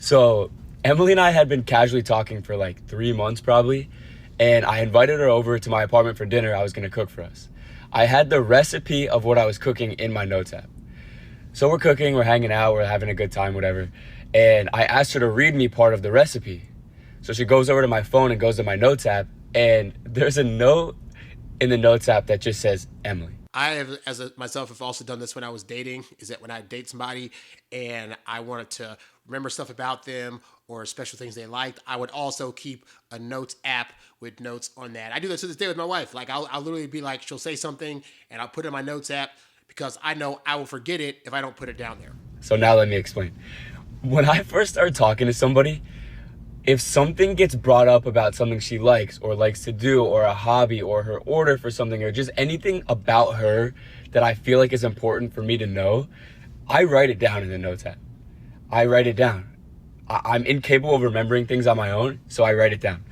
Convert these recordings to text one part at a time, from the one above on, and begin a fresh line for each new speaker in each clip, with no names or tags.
So Emily and I had been casually talking for like 3 months probably, and I invited her over to my apartment for dinner. I was gonna cook for us. I had the recipe of what I was cooking in my notes app. So we're cooking, we're hanging out, we're having a good time, whatever. And I asked her to read me part of the recipe. So she goes over to my phone and goes to my notes app, and there's a note in the notes app that just says Emily.
I have, myself, have also done this when I was dating, is that when I date somebody and I wanted to remember stuff about them or special things they liked, I would also keep a notes app with notes on that. I do this to this day with my wife. Like I'll literally be like, she'll say something and I'll put it in my notes app because I know I will forget it if I don't put it down there.
So now let me explain. When I first start talking to somebody, if something gets brought up about something she likes or likes to do or a hobby or her order for something or just anything about her that I feel like is important for me to know, I write it down in the notes app. I write it down. I'm incapable of remembering things on my own, so I write it down.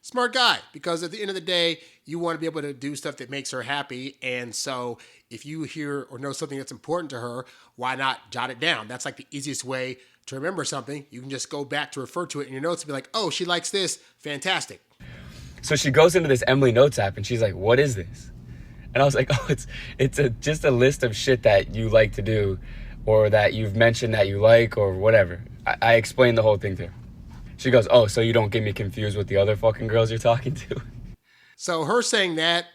Smart guy, because at the end of the day, you want to be able to do stuff that makes her happy. And so if you hear or know something that's important to her, why not jot it down? That's like the easiest way to remember something. You can just go back to refer to it in your notes and be like, oh, she likes this. Fantastic.
So she goes into this Emily Notes app and she's like, what is this? And I was like, oh, it's just a list of shit that you like to do or that you've mentioned that you like or whatever. I explained the whole thing to her. She goes, oh, so you don't get me confused with the other fucking girls you're talking to?
So her saying that,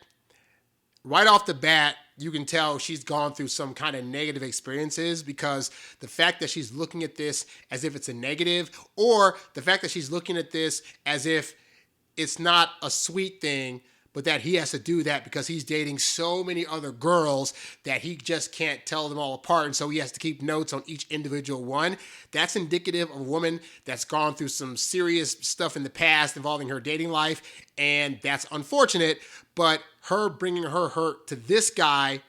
right off the bat, you can tell she's gone through some kind of negative experiences, because the fact that she's looking at this as if it's a negative, or the fact that she's looking at this as if it's not a sweet thing, but that he has to do that because he's dating so many other girls that he just can't tell them all apart. And so he has to keep notes on each individual one. That's indicative of a woman that's gone through some serious stuff in the past involving her dating life. And that's unfortunate, but her bringing her hurt to this guy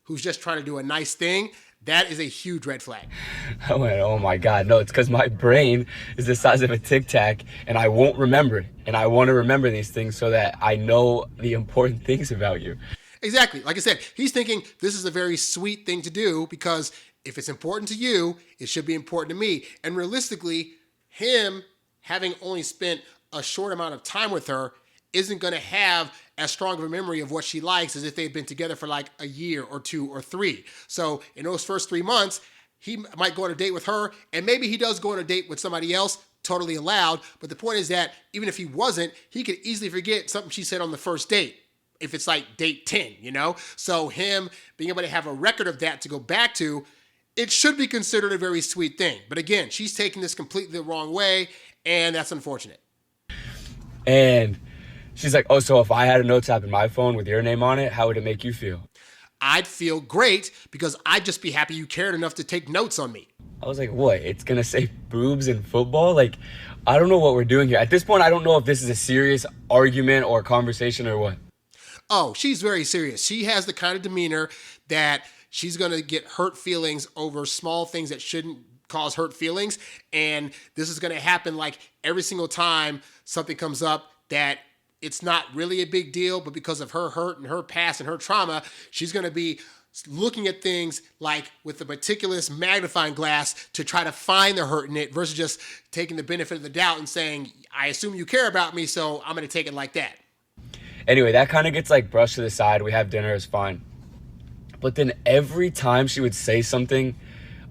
who's just trying to do a nice thing, that is a huge red flag.
I went, oh my God, no, it's because my brain is the size of a Tic Tac and I won't remember it. And I want to remember these things so that I know the important things about you.
Exactly. Like I said, he's thinking this is a very sweet thing to do because if it's important to you, it should be important to me. And realistically, him having only spent a short amount of time with her isn't going to have as strong of a memory of what she likes as if they'd been together for like a year or 2 or 3. So in those first 3 months, he might go on a date with her, and maybe he does go on a date with somebody else, totally allowed. But the point is that even if he wasn't, he could easily forget something she said on the first date, if it's like date 10, you know? So him being able to have a record of that to go back to, it should be considered a very sweet thing. But again, she's taking this completely the wrong way, and that's unfortunate.
And she's like, oh, so if I had a notes app in my phone with your name on it, how would it make you feel?
I'd feel great because I'd just be happy you cared enough to take notes on me.
I was like, what? It's going to say boobs in football? Like, I don't know what we're doing here. At this point, I don't know if this is a serious argument or conversation or what.
Oh, she's very serious. She has the kind of demeanor that she's going to get hurt feelings over small things that shouldn't cause hurt feelings. And this is going to happen like every single time something comes up that it's not really a big deal, but because of her hurt and her past and her trauma, she's going to be looking at things like with a meticulous magnifying glass to try to find the hurt in it versus just taking the benefit of the doubt and saying, I assume you care about me, so I'm going to take it like that.
Anyway, that kind of gets like brushed to the side. We have dinner, it's fine. But then every time she would say something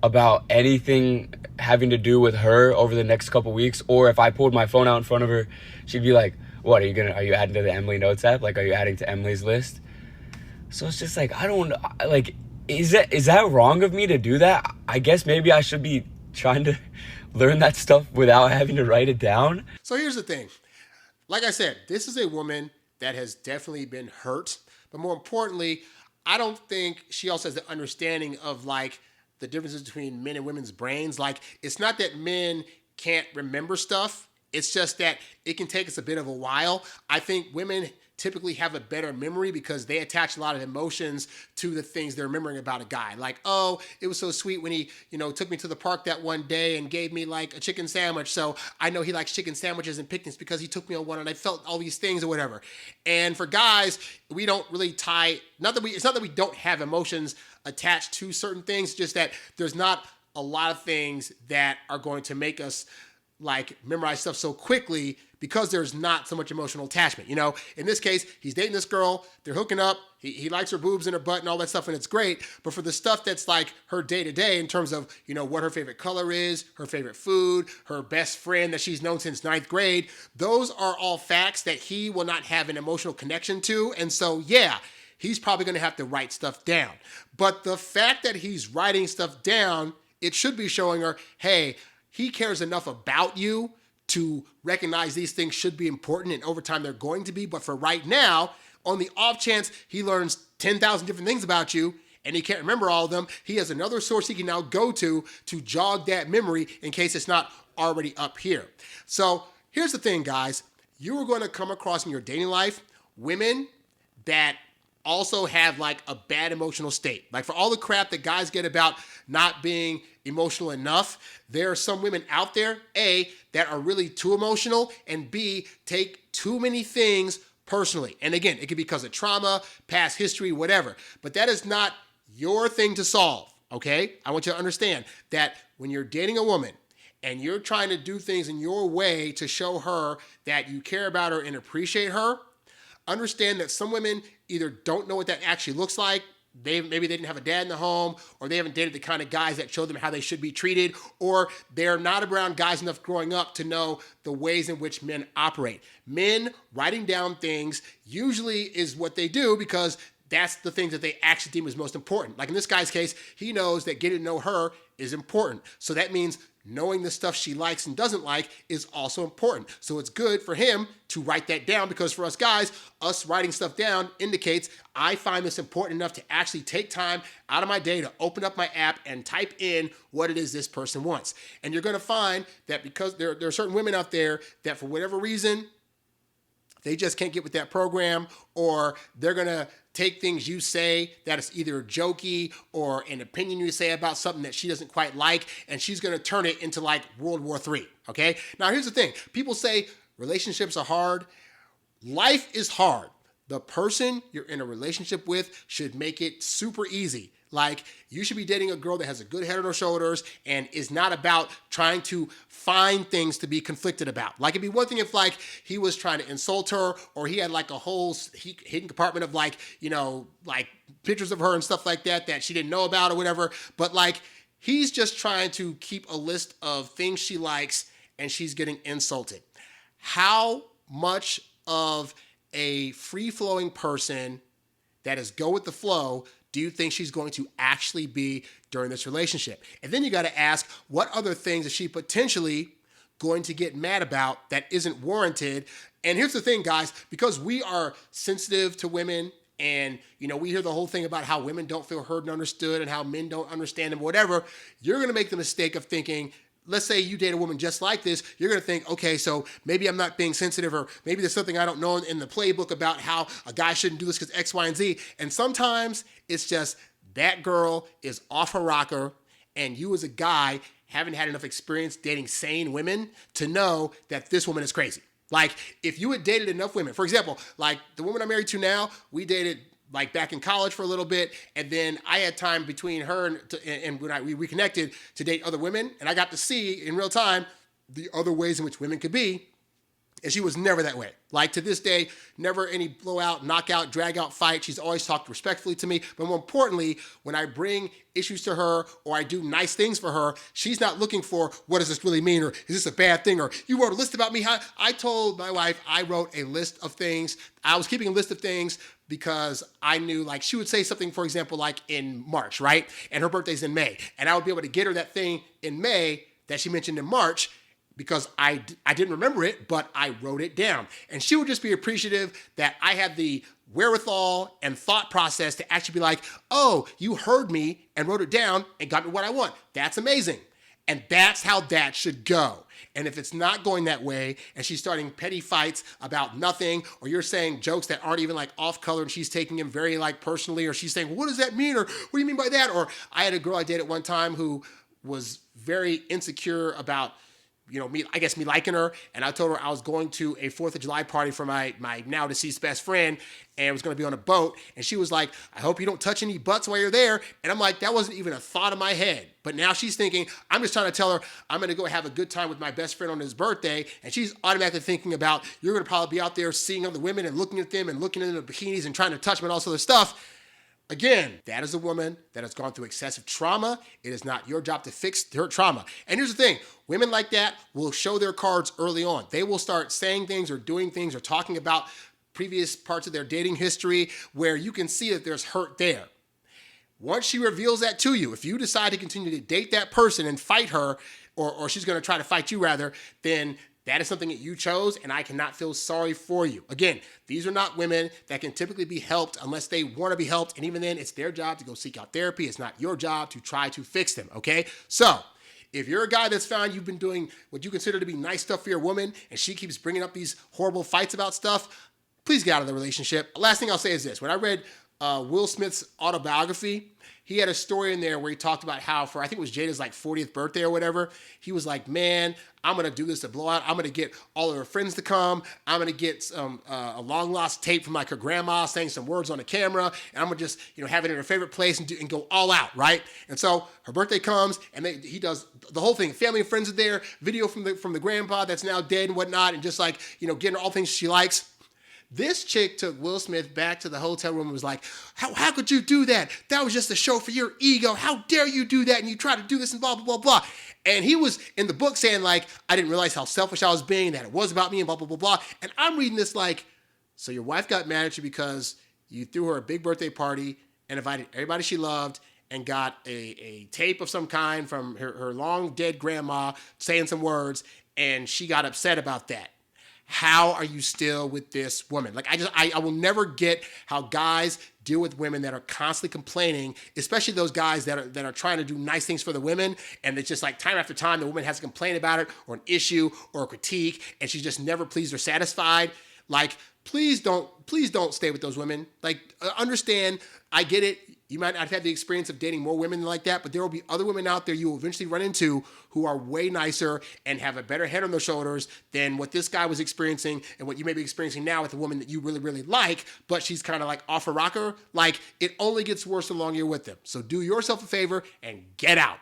about anything having to do with her over the next couple weeks, or if I pulled my phone out in front of her, she'd be like, what, are you adding to the Emily Notes app? Like, are you adding to Emily's list? So it's just like, I don't, like, is that wrong of me to do that? I guess maybe I should be trying to learn that stuff without having to write it down.
So here's the thing. Like I said, this is a woman that has definitely been hurt. But more importantly, I don't think she also has the understanding of like the differences between men and women's brains. Like, it's not that men can't remember stuff. It's just that it can take us a bit of a while. I think women typically have a better memory because they attach a lot of emotions to the things they're remembering about a guy. Like, oh, it was so sweet when he, took me to the park that one day and gave me like a chicken sandwich. So I know he likes chicken sandwiches and picnics because he took me on one and I felt all these things or whatever. And for guys, we don't really it's not that we don't have emotions attached to certain things, just that there's not a lot of things that are going to make us like memorize stuff so quickly because there's not so much emotional attachment. You know, in this case, he's dating this girl, they're hooking up, he likes her boobs and her butt and all that stuff, and it's great. But for the stuff that's like her day to day in terms of, you know, what her favorite color is, her favorite food, her best friend that she's known since ninth grade, those are all facts that he will not have an emotional connection to. And so, yeah, he's probably going to have to write stuff down. But the fact that he's writing stuff down, it should be showing her, hey, he cares enough about you to recognize these things should be important, and over time they're going to be. But for right now, on the off chance he learns 10,000 different things about you and he can't remember all of them, he has another source he can now go to jog that memory in case it's not already up here. So here's the thing, guys. You are going to come across in your dating life women that also have like a bad emotional state. Like for all the crap that guys get about not being emotional enough, there are some women out there, A, that are really too emotional, and B, take too many things personally. And again, it could be because of trauma, past history, whatever. But that is not your thing to solve, okay? I want you to understand that when you're dating a woman and you're trying to do things in your way to show her that you care about her and appreciate her, understand that some women either don't know what that actually looks like, maybe they didn't have a dad in the home, or they haven't dated the kind of guys that show them how they should be treated, or they're not around guys enough growing up to know the ways in which men operate. Men writing down things usually is what they do because that's the things that they actually deem as most important. Like in this guy's case, he knows that getting to know her is important. So that means knowing the stuff she likes and doesn't like is also important. So it's good for him to write that down, because for us guys, us writing stuff down indicates I find this important enough to actually take time out of my day to open up my app and type in what it is this person wants. And you're going to find that because there are certain women out there that for whatever reason, they just can't get with that program, or they're going to take things you say that is either jokey or an opinion you say about something that she doesn't quite like, and she's going to turn it into like World War III, okay? Now, here's the thing. People say relationships are hard. Life is hard. The person you're in a relationship with should make it super easy. Like, you should be dating a girl that has a good head on her shoulders and is not about trying to find things to be conflicted about. Like, it'd be one thing if, like, he was trying to insult her, or he had, like, a whole hidden compartment of, like, you know, like, pictures of her and stuff like that that she didn't know about or whatever. But, like, he's just trying to keep a list of things she likes and she's getting insulted. How much of a free-flowing person that is go with the flow do you think she's going to actually be during this relationship? And then you got to ask, what other things is she potentially going to get mad about that isn't warranted? And here's the thing, guys, because we are sensitive to women, and, you know, we hear the whole thing about how women don't feel heard and understood and how men don't understand them, whatever, you're going to make the mistake of thinking, let's say you date a woman just like this, you're going to think, okay, so maybe I'm not being sensitive, or maybe there's something I don't know in the playbook about how a guy shouldn't do this because X, Y, and Z. And sometimes it's just that girl is off her rocker, and you as a guy haven't had enough experience dating sane women to know that this woman is crazy. Like, if you had dated enough women, for example, like the woman I'm married to now, we dated like back in college for a little bit, and then I had time between her and when we reconnected to date other women, and I got to see in real time the other ways in which women could be, and she was never that way. Like, to this day, never any blowout, knockout, drag out fight. She's always talked respectfully to me, but more importantly, when I bring issues to her or I do nice things for her, she's not looking for, what does this really mean, or is this a bad thing, or you wrote a list about me. I told my wife I wrote a list of things. I was keeping a list of things because I knew, like, she would say something, for example, like in March, right? And her birthday's in May. And I would be able to get her that thing in May that she mentioned in March because I didn't remember it, but I wrote it down. And she would just be appreciative that I had the wherewithal and thought process to actually be like, oh, you heard me and wrote it down and got me what I want. That's amazing. And that's how that should go. And if it's not going that way, and she's starting petty fights about nothing, or you're saying jokes that aren't even like off color and she's taking them very like personally, or she's saying, well, what does that mean? Or what do you mean by that? Or I had a girl I dated one time who was very insecure about, me liking her, and I told her I was going to a 4th of July party for my now deceased best friend, and was going to be on a boat, and she was like, I hope you don't touch any butts while you're there, and I'm like, that wasn't even a thought in my head, but now she's thinking, I'm just trying to tell her I'm going to go have a good time with my best friend on his birthday, and she's automatically thinking about, you're going to probably be out there seeing other women and looking at them and looking into the bikinis and trying to touch them and all this other stuff. Again, that is a woman that has gone through excessive trauma. It is not your job to fix her trauma. And here's the thing. Women like that will show their cards early on. They will start saying things or doing things or talking about previous parts of their dating history where you can see that there's hurt there. Once she reveals that to you, if you decide to continue to date that person and fight her, or she's going to try to fight you rather, then that is something that you chose, and I cannot feel sorry for you. Again, these are not women that can typically be helped unless they want to be helped, and even then, it's their job to go seek out therapy. It's not your job to try to fix them, okay? So, if you're a guy that's found you've been doing what you consider to be nice stuff for your woman, and she keeps bringing up these horrible fights about stuff, please get out of the relationship. Last thing I'll say is this. When I read Will Smith's autobiography, he had a story in there where he talked about how for, I think it was Jada's like 40th birthday or whatever, he was like, man, I'm going to do this to blow out. I'm going to get all of her friends to come. I'm going to get some a long lost tape from like her grandma saying some words on the camera. And I'm going to just, have it in her favorite place and go all out, right? And so her birthday comes and he does the whole thing. Family and friends are there, video from the grandpa that's now dead and whatnot. And just like, getting her all things she likes. This chick took Will Smith back to the hotel room and was like, how could you do that? That was just a show for your ego. How dare you do that? And you try to do this and blah, blah, blah, blah. And he was in the book saying like, I didn't realize how selfish I was being, that it was about me and blah, blah, blah, blah. And I'm reading this like, so your wife got mad at you because you threw her a big birthday party and invited everybody she loved and got a tape of some kind from her long dead grandma saying some words, and she got upset about that. How are you still with this woman? Like, I will never get how guys deal with women that are constantly complaining, especially those guys that are trying to do nice things for the women. And it's just like time after time, the woman has a complaint about it or an issue or a critique, and she's just never pleased or satisfied. Like, please don't stay with those women. Like, understand, I get it. You might not have had the experience of dating more women like that, but there will be other women out there you will eventually run into who are way nicer and have a better head on their shoulders than what this guy was experiencing and what you may be experiencing now with a woman that you really, really like, but she's kind of like off a rocker. Like, it only gets worse the longer you're with them. So do yourself a favor and get out.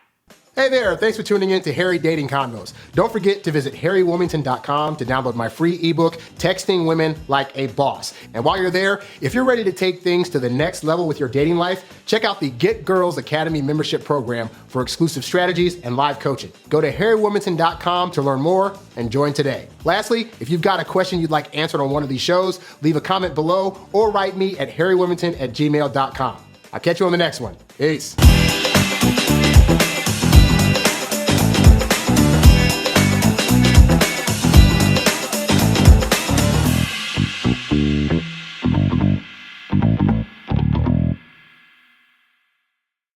Hey there, thanks for tuning in to Harry Dating Convos. Don't forget to visit HarryWilmington.com to download my free ebook, Texting Women Like a Boss. And while you're there, if you're ready to take things to the next level with your dating life, check out the Get Girls Academy membership program for exclusive strategies and live coaching. Go to HarryWilmington.com to learn more and join today. Lastly, if you've got a question you'd like answered on one of these shows, leave a comment below or write me at HarryWilmington@gmail.com. I'll catch you on the next one. Peace.